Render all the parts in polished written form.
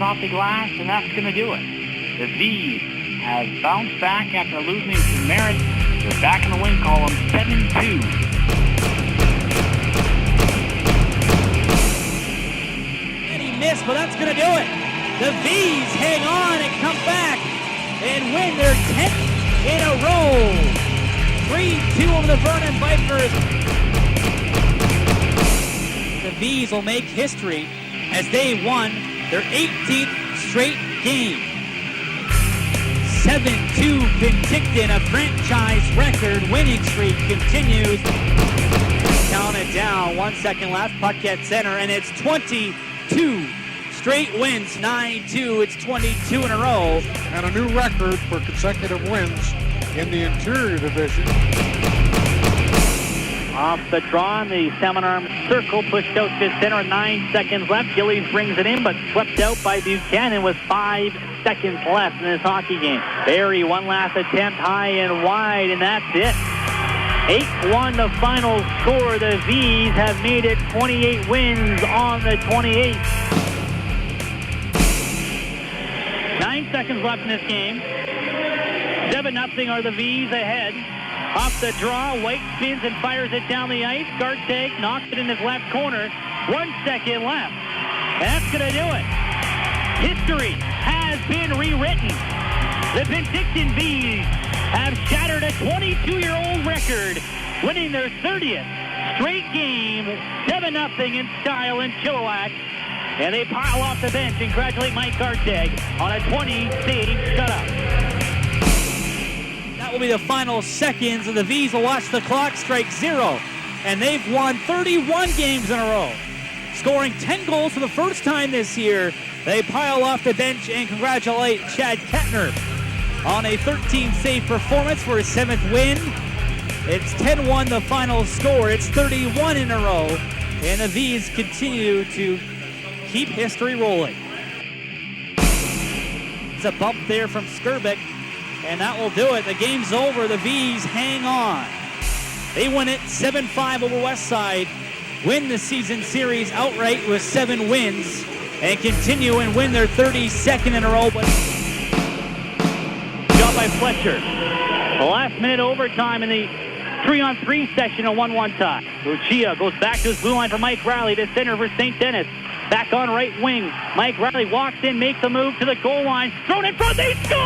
off the glass, and that's going to do it. The Vees have bounced back after losing to Merritt. They're back in the win column, 7-2. And he missed, but that's going to do it. The Vees hang on and come back and win their 10th in a row. 3-2 over the Vernon Vipers. The Vees will make history as they won their 18th straight game. 7-2 Penticton, a franchise record winning streak continues. Count it down, 1 second left, puck at center, and it's 22 straight wins, 9-2, it's 22 in a row. And a new record for consecutive wins in the interior division. Off the draw, the salmon-arm circle pushed out to center, 9 seconds left. Gillies brings it in, but swept out by Buchanan with 5 seconds left in this hockey game. Barry, one last attempt, high and wide, and that's it. 8-1 the final score. The Vees have made it 28 wins on the 28th. 9 seconds left in this game. 7-0 are the Vees ahead. Off the draw, White spins and fires it down the ice. Garteg knocks it in his left corner. 1 second left. That's going to do it. History has been rewritten. The Penticton Vees have shattered a 22-year-old record, winning their 30th straight game, 7-0 in style in Chilliwack. And they pile off the bench and congratulate Mike Garteg on a 20-save shutout. That will be the final seconds, and the Vees will watch the clock strike 0. And they've won 31 games in a row, scoring 10 goals for the first time this year. They pile off the bench and congratulate Chad Kettner on a 13-save performance for his 7th win. It's 10-1 the final score. It's 31 in a row, and the Vees continue to keep history rolling. It's a bump there from Skirbeck, and that will do it. The game's over. The Vees hang on. They win it 7-5 over Westside, win the season series outright with 7 wins, and continue and win their 32nd in a row. But job by Fletcher. The last minute overtime in the 3-on-3 section, a 1-1 tie. Lucia goes back to his blue line for Mike Riley, to center for St. Denis. Back on right wing. Mike Riley walks in, makes a move to the goal line. Thrown in front, they score!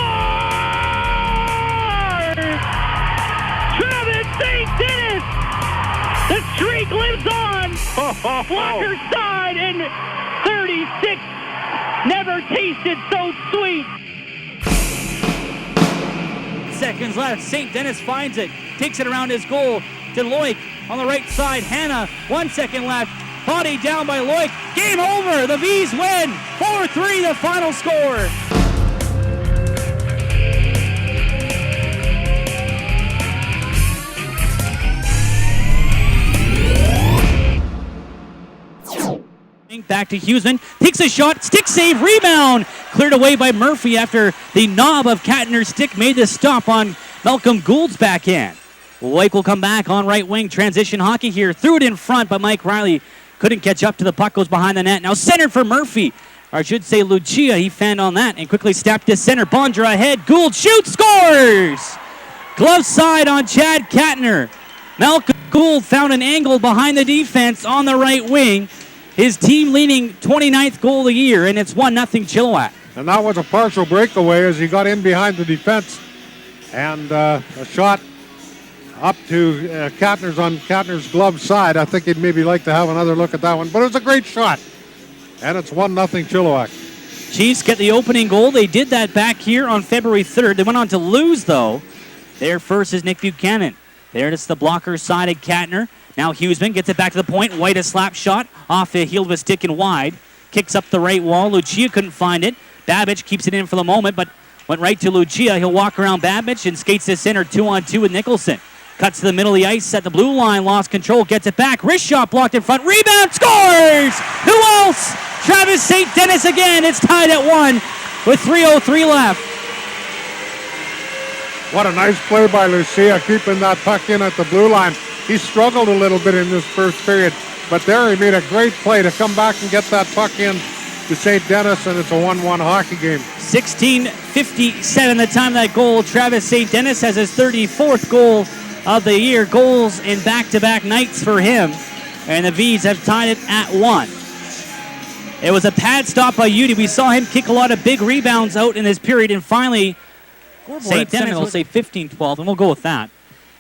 Travis St. Denis! The streak lives on! Blocker side in 36. Never tasted so sweet. Seconds left. St. Denis finds it. Takes it around his goal to Loic on the right side. Hanna, 1 second left. Body down by Loic. Game over. The Vees win. 4-3 the final score. Back to Huseman, takes a shot, stick save, rebound, cleared away by Murphy after the knob of Katner's stick made the stop on Malcolm Gould's backhand. Loic will come back on right wing, transition hockey here, threw it in front, but Mike Riley couldn't catch up to the puck, goes behind the net. Now centered for Murphy, or I should say Lucia, he fanned on that and quickly stepped to center. Bondra ahead, Gould shoots, scores! Glove side on Chad Katner. Malcolm Gould found an angle behind the defense on the right wing. His team leading 29th goal of the year, and it's 1-0 Chilliwack. And that was a partial breakaway as he got in behind the defense. And a shot up to Katner's on Katner's glove side. I think he'd maybe like to have another look at that one. But it was a great shot. And it's 1-0 Chilliwack. Chiefs get the opening goal. They did that back here on February 3rd. They went on to lose, though. There first is Nick Buchanan. There it's the blocker side of Katner. Now Huseman gets it back to the point. White a slap shot off the heel of a stick and wide. Kicks up the right wall. Lucia couldn't find it. Babbage keeps it in for the moment, but went right to Lucia. He'll walk around Babbage and skates this center 2-on-2 with Nicholson. Cuts to the middle of the ice at the blue line. Lost control. Gets it back. Wrist shot blocked in front. Rebound. Scores! Who else? Travis St. Denis again. It's tied at 1 with 3:03 left. What a nice play by Lucia, keeping that puck in at the blue line. He struggled a little bit in this first period, but there he made a great play to come back and get that puck in to St. Denis, and it's a 1-1 hockey game. 16:57 the time of that goal. Travis St. Denis has his 34th goal of the year. Goals in back-to-back nights for him. And the Vees have tied it at 1. It was a pad stop by Udy. We saw him kick a lot of big rebounds out in this period, and finally, St. Denis will say 15-12, and we'll go with that.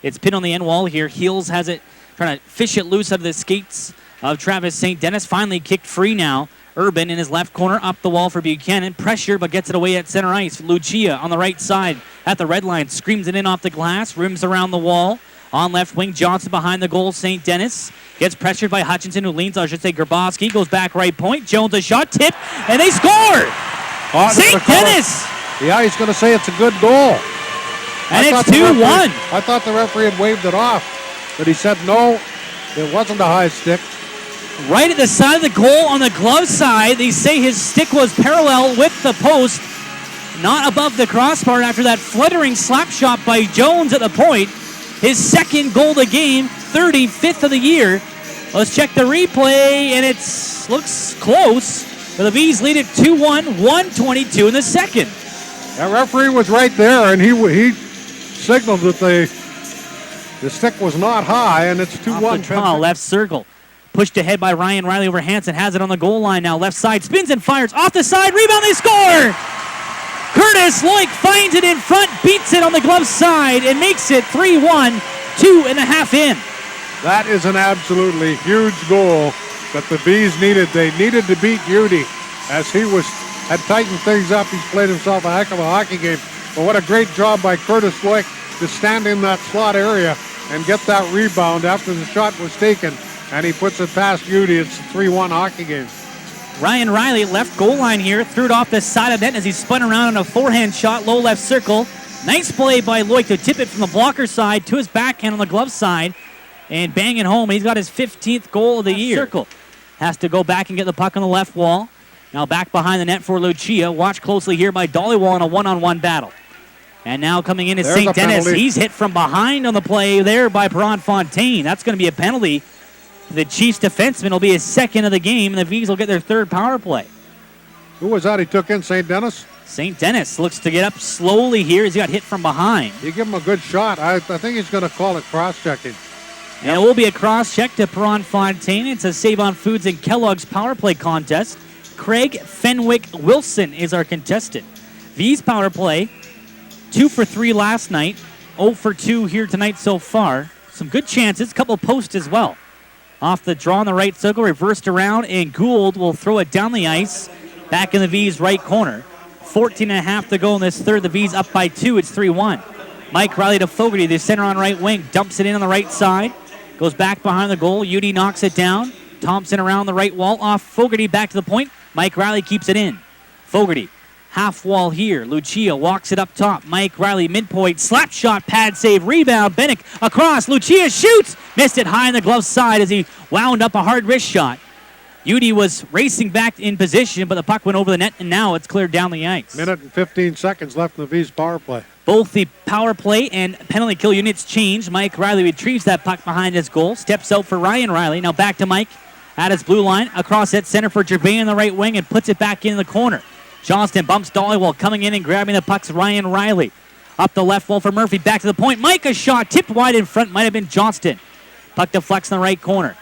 It's pinned on the end wall here. Heels has it, trying to fish it loose out of the skates of Travis St. Denis. Finally kicked free now. Urban in his left corner, up the wall for Buchanan. Pressure, but gets it away at center ice. Lucia on the right side at the red line. Screams it in off the glass. Rims around the wall. On left wing, Johnson behind the goal. St. Denis gets pressured by Hutchinson, who leans, I should say, Grabowski. Goes back right point. Jones a shot, tip, and they score! St. Denis! Yeah, he's going to say it's a good goal. And it's 2-1. I thought the referee had waved it off, but he said no, it wasn't a high stick. Right at the side of the goal on the glove side. They say his stick was parallel with the post, not above the crossbar after that fluttering slap shot by Jones at the point. His second goal of the game, 35th of the year. Let's check the replay, and it looks close. But the Vees lead it 2-1, 1:22 in the second. That referee was right there, and he signaled that the stick was not high, and it's 2-1. Left circle. Pushed ahead by Ryan Riley over Hansen. Has it on the goal line now. Left side. Spins and fires. Off the side. Rebound. They score! Curtis Loic finds it in front. Beats it on the glove side and makes it 3-1. 2.5 in. That is an absolutely huge goal that the Vees needed. They needed to beat Udy as he had tightened things up. He's played himself a heck of a hockey game. But what a great job by Curtis Loic to stand in that slot area and get that rebound after the shot was taken. And he puts it past Udy. It's a 3-1 hockey game. Ryan Riley, left goal line here, threw it off the side of net as he spun around on a forehand shot, low left circle. Nice play by Loic to tip it from the blocker side to his backhand on the glove side and bang it home. He's got his 15th goal of the year. Circle. Has to go back and get the puck on the left wall. Now back behind the net for Lucia. Watch closely here by Dollywall in a one-on-one battle. And now coming in is St. Denis. He's hit from behind on the play there by Perron Fontaine. That's going to be a penalty. The Chiefs defenseman will be his second of the game, and the Vees will get their third power play. Who was that he took in, St. Denis? St. Denis looks to get up slowly here as he got hit from behind. You give him a good shot. I think he's going to call it cross-checking. And it will be a cross-check to Perron Fontaine. It's a Save on Foods and Kellogg's power play contest. Craig Fenwick Wilson is our contestant. Vees power play, 2 for 3 last night, 0 for 2 here tonight so far. Some good chances, a couple posts as well. Off the draw in the right circle, reversed around, and Gould will throw it down the ice, back in the Vees right corner. 14.5 to go in this third. The Vees up by 2. It's 3-1. Mike Riley to Fogarty, the center on right wing, dumps it in on the right side, goes back behind the goal. Udy knocks it down. Thompson around the right wall, off Fogarty, back to the point. Mike Riley keeps it in. Fogarty, half wall here. Lucia walks it up top. Mike Riley, midpoint, slap shot, pad save, rebound. Bennick across. Lucia shoots. Missed it high in the glove side as he wound up a hard wrist shot. Udy was racing back in position, but the puck went over the net, and now it's cleared down the ice. Minute and 15 seconds left in the Vees power play. Both the power play and penalty kill units change. Mike Riley retrieves that puck behind his goal. Steps out for Ryan Riley. Now back to Mike at his blue line. Across at center for Gervais in the right wing and puts it back in the corner. Johnston bumps Dollywall, coming in and grabbing the puck's Ryan Riley. Up the left wall for Murphy, back to the point. Mike, a shot, tipped wide in front, might have been Johnston. Puck deflects in the right corner.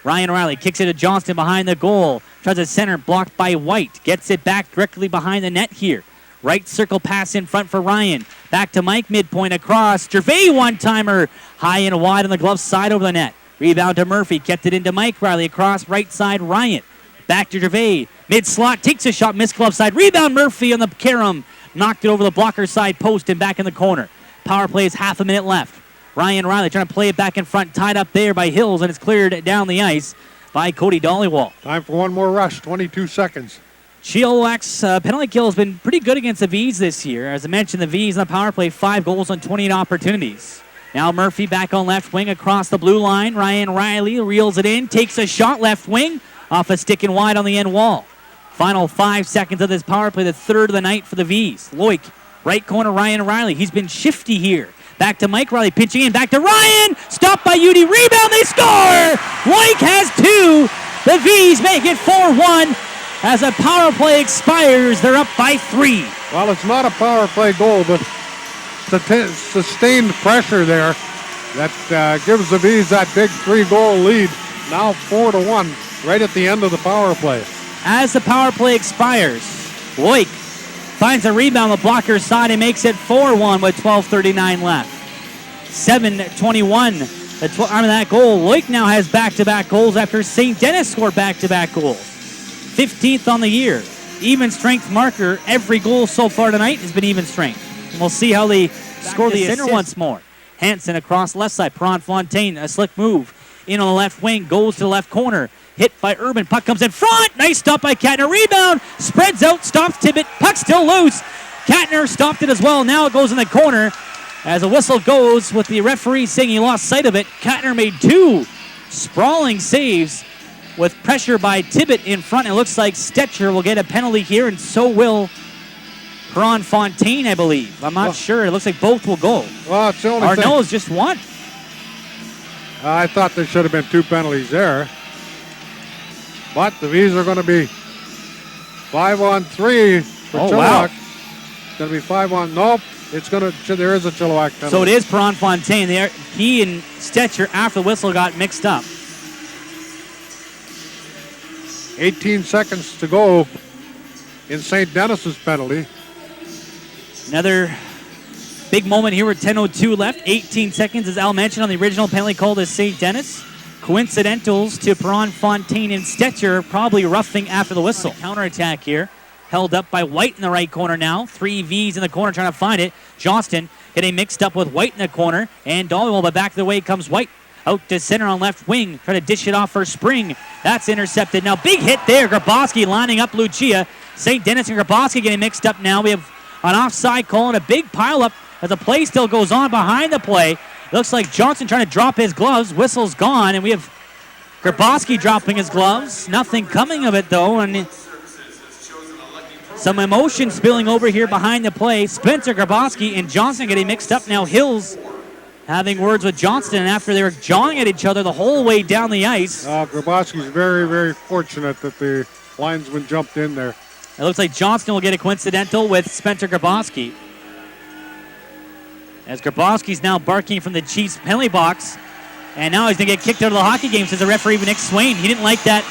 Ryan Riley kicks it to Johnston behind the goal. Tries a center, blocked by White. Gets it back directly behind the net here. Right circle pass in front for Ryan. Back to Mike, midpoint across. Gervais one-timer, high and wide on the glove side over the net. Rebound to Murphy, kept it into Mike Riley across right side, Ryan. Back to Gervais, mid-slot, takes a shot, missed glove side. Rebound Murphy on the carom. Knocked it over the blocker side post and back in the corner. Power play is half a minute left. Ryan Riley trying to play it back in front, tied up there by Hills, and it's cleared down the ice by Cody Dollywall. Time for one more rush, 22 seconds. Chilliwack's penalty kill has been pretty good against the Vees this year. As I mentioned, the Vees on the power play, 5 goals on 28 opportunities. Now Murphy back on left wing across the blue line. Ryan Riley reels it in, takes a shot left wing, off a stick and wide on the end wall. Final 5 seconds of this power play, the third of the night for the Vees. Loic, right corner, Ryan Riley. He's been shifty here. Back to Mike Riley, pinching in, back to Ryan. Stopped by Udy, rebound, they score! Loic has 2. The Vees make it 4-1. As a power play expires, they're up by 3. Well, it's not a power play goal, but sustained pressure there that gives the Vees that big 3-goal lead. Now 4-1 right at the end of the power play. As the power play expires, Loik finds a rebound on the blocker side and makes it 4-1 with 12:39 left. 7:21 out of that goal. Loik now has back-to-back goals after St. Denis scored back-to-back goals. 15th on the year. Even strength marker. Every goal so far tonight has been even strength. And we'll see how they score the center once more. Hansen across left side. Perron Fontaine, a slick move. In on the left wing, goes to the left corner. Hit by Urban. Puck comes in front. Nice stop by Katner. Rebound. Spreads out. Stops Tibbet. Puck still loose. Katner stopped it as well. Now it goes in the corner. As a whistle goes with the referee saying he lost sight of it. Katner made 2 sprawling saves with pressure by Tibbet in front. It looks like Stetcher will get a penalty here, and so will Perron Fontaine, I believe. I'm not sure. It looks like both will go. Well, it's the only thing. Arnault is just 1. I thought there should have been 2 penalties there. But the Vees are going to be 5-on-3 for Chilliwack. Wow. It's going to be 5-on. Nope. There is a Chilliwack penalty. So it is Perron Fontaine there. He and Stetcher, after the whistle, got mixed up. 18 seconds to go in St. Denis's penalty. Another big moment here with 10:02 left. 18 seconds, as Al mentioned, on the original penalty called as St. Denis. Coincidentals to Perron Fontaine and Stetcher, probably roughing after the whistle. Counterattack here. Held up by White in the right corner now. 3 V's in the corner trying to find it. Johnston getting mixed up with White in the corner. And Dollywell, but back the way comes White. Out to center on left wing. Trying to dish it off for Spring. That's intercepted. Now big hit there. Grabowski lining up Lucia. St. Denis and Grabowski getting mixed up now. We have an offside call and a big pileup as the play still goes on behind the play. Looks like Johnson trying to drop his gloves. Whistle's gone, and we have Grabowski dropping his gloves. Nothing coming of it, though, and some emotion spilling over here behind the play. Spencer Grabowski and Johnson getting mixed up now. Hills having words with Johnston, and after they were jawing at each other the whole way down the ice. Grabowski's very, very fortunate that the linesman jumped in there. It looks like Johnston will get a coincidental with Spencer Grabowski. As Grabowski's now barking from the Chiefs penalty box. And now he's going to get kicked out of the hockey game, says the referee Nick Swain. He didn't like that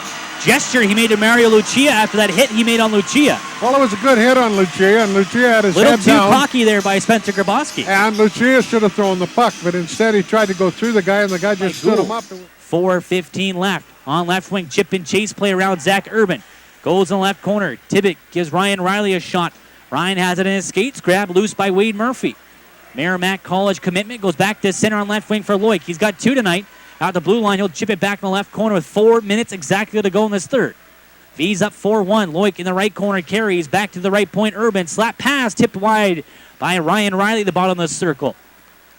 gesture he made to Mario Lucia after that hit he made on Lucia. Well, it was a good hit on Lucia, and Lucia had his head down. Little too cocky there by Spencer Grabowski. And Lucia should have thrown the puck, but instead he tried to go through the guy, and the guy just stood him up. 4:15 left. On left wing, chip and chase play around Zach Urban. Goes in the left corner. Tibbet gives Ryan Riley a shot. Ryan has it in his skates, grabbed loose by Wade Murphy. Merrimack College commitment goes back to center on left wing for Loik. He's got 2 tonight. Out the blue line, he'll chip it back in the left corner with 4 minutes exactly to go in this third. Vees up 4-1. Loik in the right corner carries back to the right point. Urban slap pass tipped wide by Ryan Riley, the bottom of the circle.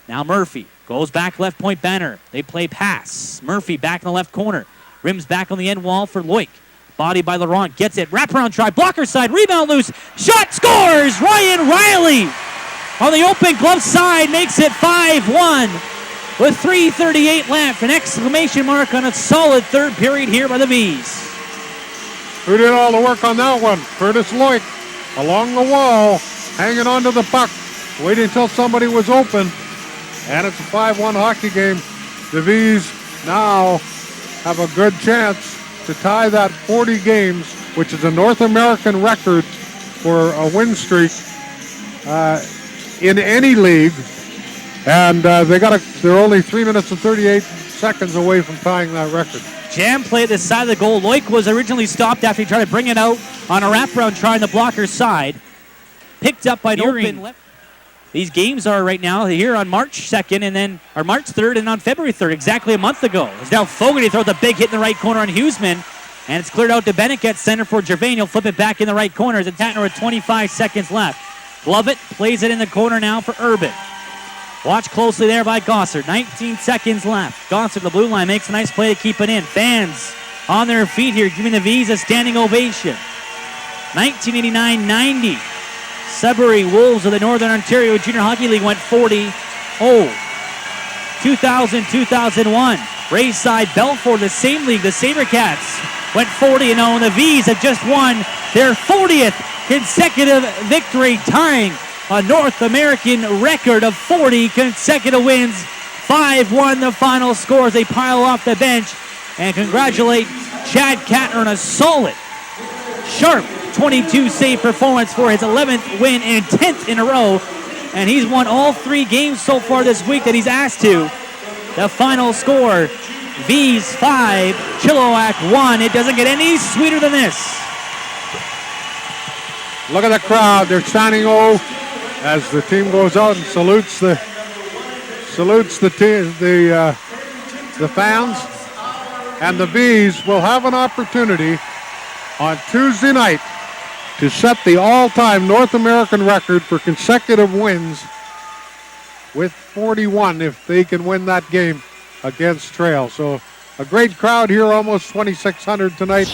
Now Murphy goes back left point banner. They play pass. Murphy back in the left corner. Rims back on the end wall for Loik. Body by Laurent. Gets it. Wraparound try. Blocker side. Rebound loose. Shot scores. Ryan Riley on the open glove side makes it 5-1 with 3:38 left. An exclamation mark on a solid third period here by the Vees. Who did all the work on that one? Curtis Loik along the wall, hanging onto the puck, waiting until somebody was open. And it's a 5-1 hockey game. The Vees now have a good chance to tie that 40 games, which is a North American record for a win streak in any league. And they're only 3 minutes and 38 seconds away from tying that record. Jam play at the side of the goal. Loik was originally stopped after he tried to bring it out on a wraparound try on the blocker's side. Picked up by Open. These games are right now here on March 2nd and then or March 3rd and on February 3rd, exactly a month ago. It's now Fogarty throws a big hit in the right corner on Huseman, and it's cleared out to Bennett, gets center for Gervain. He'll flip it back in the right corner as a Tatner with 25 seconds left. Lovett plays it in the corner now for Urban. Watch closely there by Gossard. 19 seconds left. Gossard, the blue line, makes a nice play to keep it in. Fans on their feet here, giving the Vees a standing ovation. 1989-90. Sudbury Wolves of the Northern Ontario Junior Hockey League went 40-0. 2000-2001. Rayside Belfort, the same league, the SaberCats went 40-0, and the Vees have just won their 40th consecutive victory, tying a North American record of 40 consecutive wins. 5-1 the final score as they pile off the bench, and congratulate Chad Kattner on a solid, sharp 22 save performance for his 11th win and 10th in a row, and he's won all 3 games so far this week that he's asked to. The final score, Vees 5, Chilliwack 1. It doesn't get any sweeter than this. Look at the crowd. They're standing O as the team goes out and salutes the fans. And the Vees will have an opportunity on Tuesday night to set the all-time North American record for consecutive wins with 41 if they can win that game against Trail. So a great crowd here, almost 2,600 tonight.